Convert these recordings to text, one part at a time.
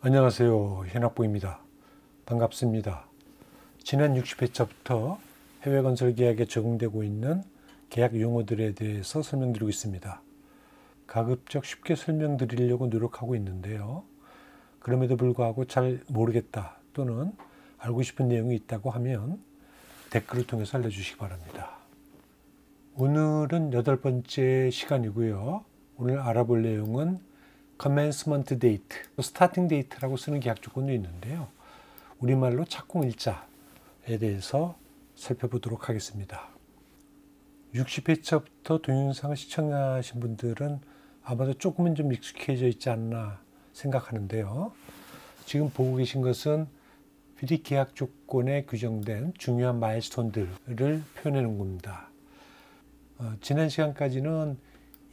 안녕하세요. 현학부입니다. 반갑습니다. 지난 60회차부터 해외건설 계약에 적용되고 있는 계약 용어들에 대해서 설명드리고 있습니다. 가급적 쉽게 설명드리려고 노력하고 있는데요. 그럼에도 불구하고 잘 모르겠다 또는 알고 싶은 내용이 있다고 하면 댓글을 통해서 알려주시기 바랍니다. 오늘은 8번째 시간이고요. 오늘 알아볼 내용은 commencement date, starting date라고 쓰는 계약 조건도 있는데요. 우리말로 착공일자에 대해서 살펴보도록 하겠습니다. 60회차부터 동영상을 시청하신 분들은 아마도 조금은 좀 익숙해져 있지 않나 생각하는데요. 지금 보고 계신 것은 FIDIC 계약 조건에 규정된 중요한 마일스톤들을 표현해 놓은 겁니다. 지난 시간까지는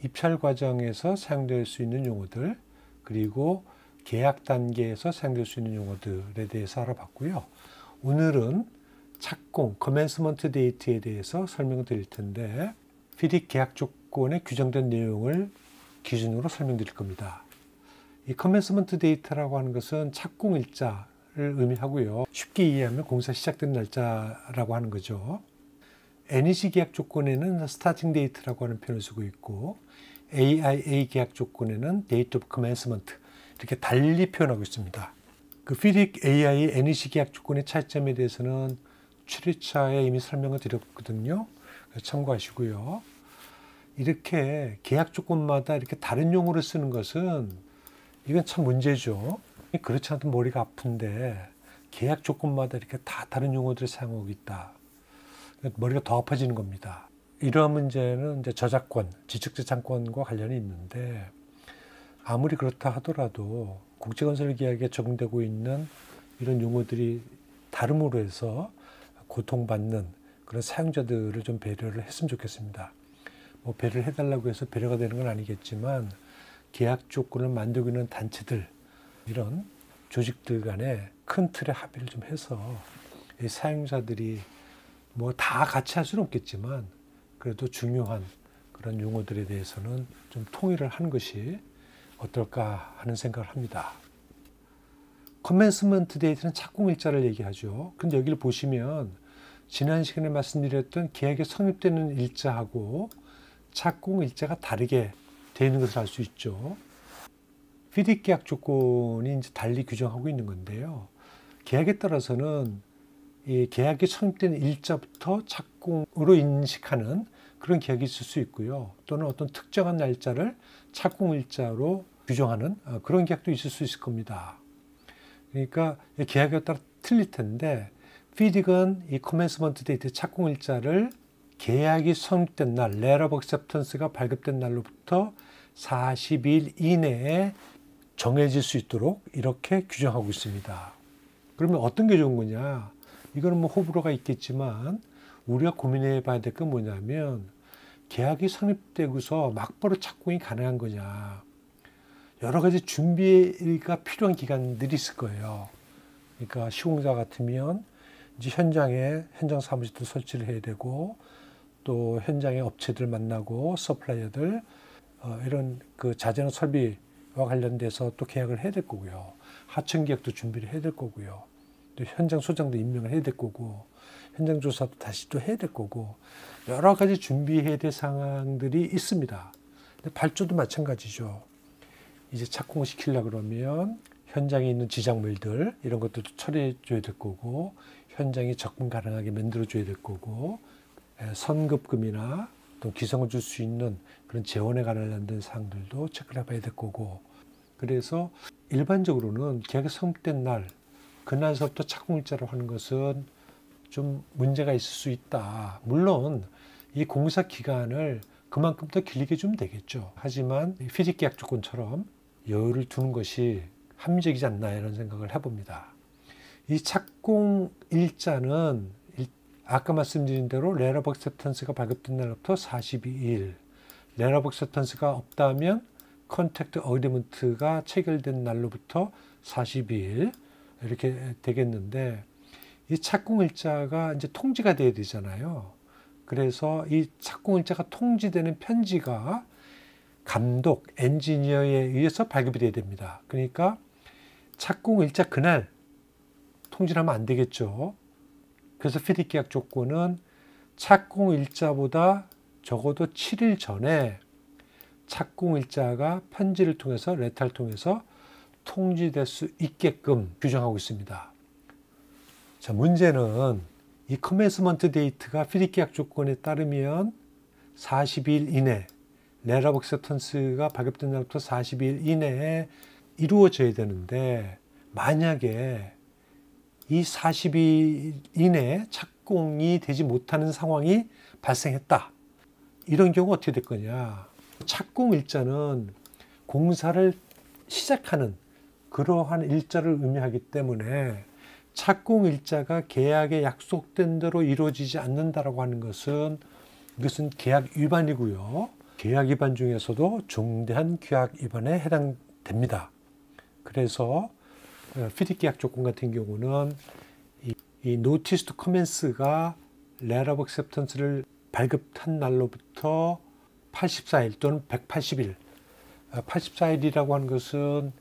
입찰 과정에서 사용될 수 있는 용어들, 그리고 계약 단계에서 사용될 수 있는 용어들에 대해서 알아봤고요. 오늘은 착공, commencement date에 대해서 설명을 드릴 텐데, FIDIC 계약 조건에 규정된 내용을 기준으로 설명드릴 겁니다. 이 commencement date라고 하는 것은 착공일자를 의미하고요. 쉽게 이해하면 공사 시작된 날짜라고 하는 거죠. NEC 계약 조건에는 starting date라고 하는 표현을 쓰고 있고, AIA 계약 조건에는 date of commencement 이렇게 달리 표현하고 있습니다. 그 FIDIC, AIA, NEC 계약 조건의 차이점에 대해서는 7회차에 이미 설명을 드렸거든요. 참고하시고요. 이렇게 계약 조건마다 이렇게 다른 용어를 쓰는 것은 이건 참 문제죠. 그렇지 않아도 머리가 아픈데 계약 조건마다 이렇게 다 다른 용어들을 사용하고 있다. 머리가 더 아파지는 겁니다. 이러한 문제는 이제 저작권, 지적재산권과 관련이 있는데, 아무리 그렇다 하더라도 국제건설 계약에 적용되고 있는 이런 용어들이 다름으로 해서 고통받는 그런 사용자들을 좀 배려를 했으면 좋겠습니다. 뭐 배려를 해달라고 해서 배려가 되는 건 아니겠지만, 계약 조건을 만들고 있는 단체들, 이런 조직들 간에 큰 틀의 합의를 좀 해서 이 사용자들이 뭐 다 같이 할 수는 없겠지만 그래도 중요한 그런 용어들에 대해서는 좀 통일을 하는 것이 어떨까 하는 생각을 합니다. commencement date는 착공일자를 얘기하죠. 근데 여기를 보시면 지난 시간에 말씀드렸던 계약이 성립되는 일자하고 착공일자가 다르게 되어 있는 것을 알 수 있죠. FIDIC 계약 조건이 이제 달리 규정하고 있는 건데요. 계약에 따라서는 이 계약이 성립된 일자부터 착공으로 인식하는 그런 계약이 있을 수 있고요. 또는 어떤 특정한 날짜를 착공일자로 규정하는 그런 계약도 있을 수 있을 겁니다. 그러니까 계약에 따라 틀릴 텐데, FIDIC은 이 commencement date 착공일자를 계약이 성립된 날, letter of acceptance가 발급된 날로부터 40일 이내에 정해질 수 있도록 이렇게 규정하고 있습니다. 그러면 어떤 게 좋은 거냐? 이거는 뭐 호불호가 있겠지만 우리가 고민해 봐야 될 건 뭐냐면, 계약이 성립되고서 막바로 착공이 가능한 거냐. 여러 가지 준비가 필요한 기간들이 있을 거예요. 그러니까 시공사 같으면 이제 현장에 현장 사무실도 설치를 해야 되고, 또 현장의 업체들 만나고 서플라이어들 이런 그 자재나 설비와 관련돼서 또 계약을 해야 될 거고요. 하청 계약도 준비를 해야 될 거고요. 또 현장 소장도 임명을 해야 될 거고, 현장 조사도 다시 또 해야 될 거고, 여러 가지 준비해야 될 상황들이 있습니다. 근데 발주도 마찬가지죠. 이제 착공을 시키려고 그러면 현장에 있는 지작물들 이런 것들도 처리해 줘야 될 거고, 현장이 접근 가능하게 만들어 줘야 될 거고, 선급금이나 또 기성을 줄 수 있는 그런 재원에 관련된 사항들도 체크를 해봐야 될 거고, 그래서 일반적으로는 계약이 성립된 날, 그날서부터 착공일자로 하는 것은 좀 문제가 있을 수 있다. 물론 이 공사 기간을 그만큼 더 길게 주면 되겠죠. 하지만 FIDIC 계약 조건처럼 여유를 두는 것이 합리적이지 않나 이런 생각을 해봅니다. 이 착공일자는 아까 말씀드린 대로 letter of acceptance가 발급된 날부터 42일, letter of acceptance가 없다면 contract agreement가 체결된 날로부터 42일 이렇게 되겠는데, 이 착공일자가 이제 통지가 돼야 되잖아요. 그래서 이 착공일자가 통지되는 편지가 감독, 엔지니어에 의해서 발급이 돼야 됩니다. 그러니까 착공일자 그날 통지하면 안 되겠죠. 그래서 FIDIC 계약 조건은 착공일자보다 적어도 7일 전에 착공일자가 편지를 통해서 레터를 통해서 통지될 수 있게끔 규정하고 있습니다. 자, 문제는 이 커맨스먼트 데이트가 FIDIC 계약 조건에 따르면 42일 이내, 레터 오브 액셉턴스가 발급된 날부터 42일 이내에 이루어져야 되는데, 만약에 이 40일 이내에 착공이 되지 못하는 상황이 발생했다. 이런 경우 어떻게 될 거냐. 착공일자는 공사를 시작하는 그러한 일자를 의미하기 때문에 착공일자가 계약에 약속된 대로 이루어지지 않는다라고 하는 것은 이것은 계약 위반이고요. 계약 위반 중에서도 중대한 계약 위반에 해당됩니다. 그래서 FIDIC 계약 조건 같은 경우는 이 노티스 투 커맨스가 레터 오브 액셉턴스를 발급한 날로부터 84일 또는 180일, 84일이라고 하는 것은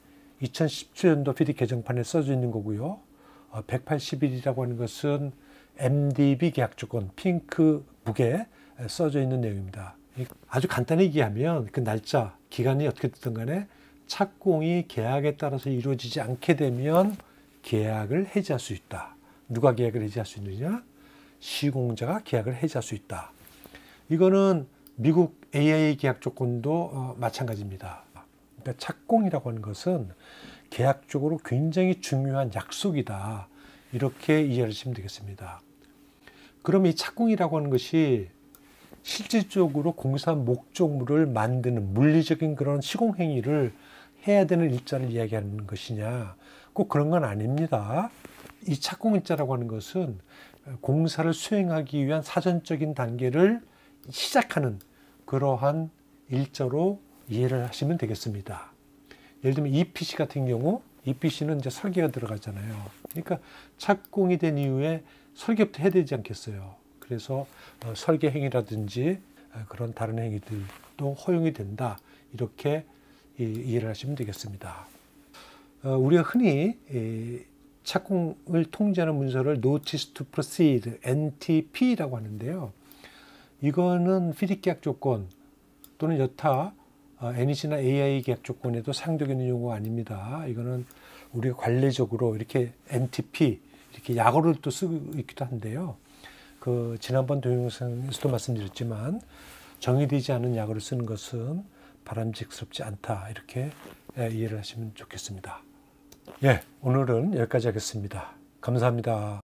2017년도 FIDIC 개정판에 써져 있는 거고요. 180일이라고 하는 것은 MDB 계약 조건 핑크북에 써져 있는 내용입니다. 아주 간단히 얘기하면 그 날짜, 기간이 어떻게 됐든 간에 착공이 계약에 따라서 이루어지지 않게 되면 계약을 해지할 수 있다. 누가 계약을 해지할 수 있느냐? 시공자가 계약을 해지할 수 있다. 이거는 미국 AIA 계약 조건도 마찬가지입니다. 그러니까 착공이라고 하는 것은 계약적으로 굉장히 중요한 약속이다. 이렇게 이해하시면 되겠습니다. 그럼 이 착공이라고 하는 것이 실질적으로 공사 목적물을 만드는 물리적인 그런 시공행위를 해야 되는 일자를 이야기하는 것이냐? 꼭 그런 건 아닙니다. 이 착공일자라고 하는 것은 공사를 수행하기 위한 사전적인 단계를 시작하는 그러한 일자로 이해를 하시면 되겠습니다. 예를 들면 EPC 같은 경우, EPC는 이제 설계가 들어가잖아요. 그러니까 착공이 된 이후에 설계부터 해야 되지 않겠어요. 그래서 설계 행위라든지 그런 다른 행위들도 허용이 된다. 이렇게 이해를 하시면 되겠습니다. 우리가 흔히 착공을 통지하는 문서를 Notice to Proceed, NTP라고 하는데요. 이거는 FIDIC 계약 조건 또는 여타 NEC나 AI 계약 조건에도 사용되는 용어가 아닙니다. 이거는 우리가 관례적으로 이렇게 NTP, 이렇게 약어를 또 쓰고 있기도 한데요. 그 지난번 동영상에서도 말씀드렸지만 정의되지 않은 약어를 쓰는 것은 바람직스럽지 않다. 이렇게 이해를 하시면 좋겠습니다. 예, 오늘은 여기까지 하겠습니다. 감사합니다.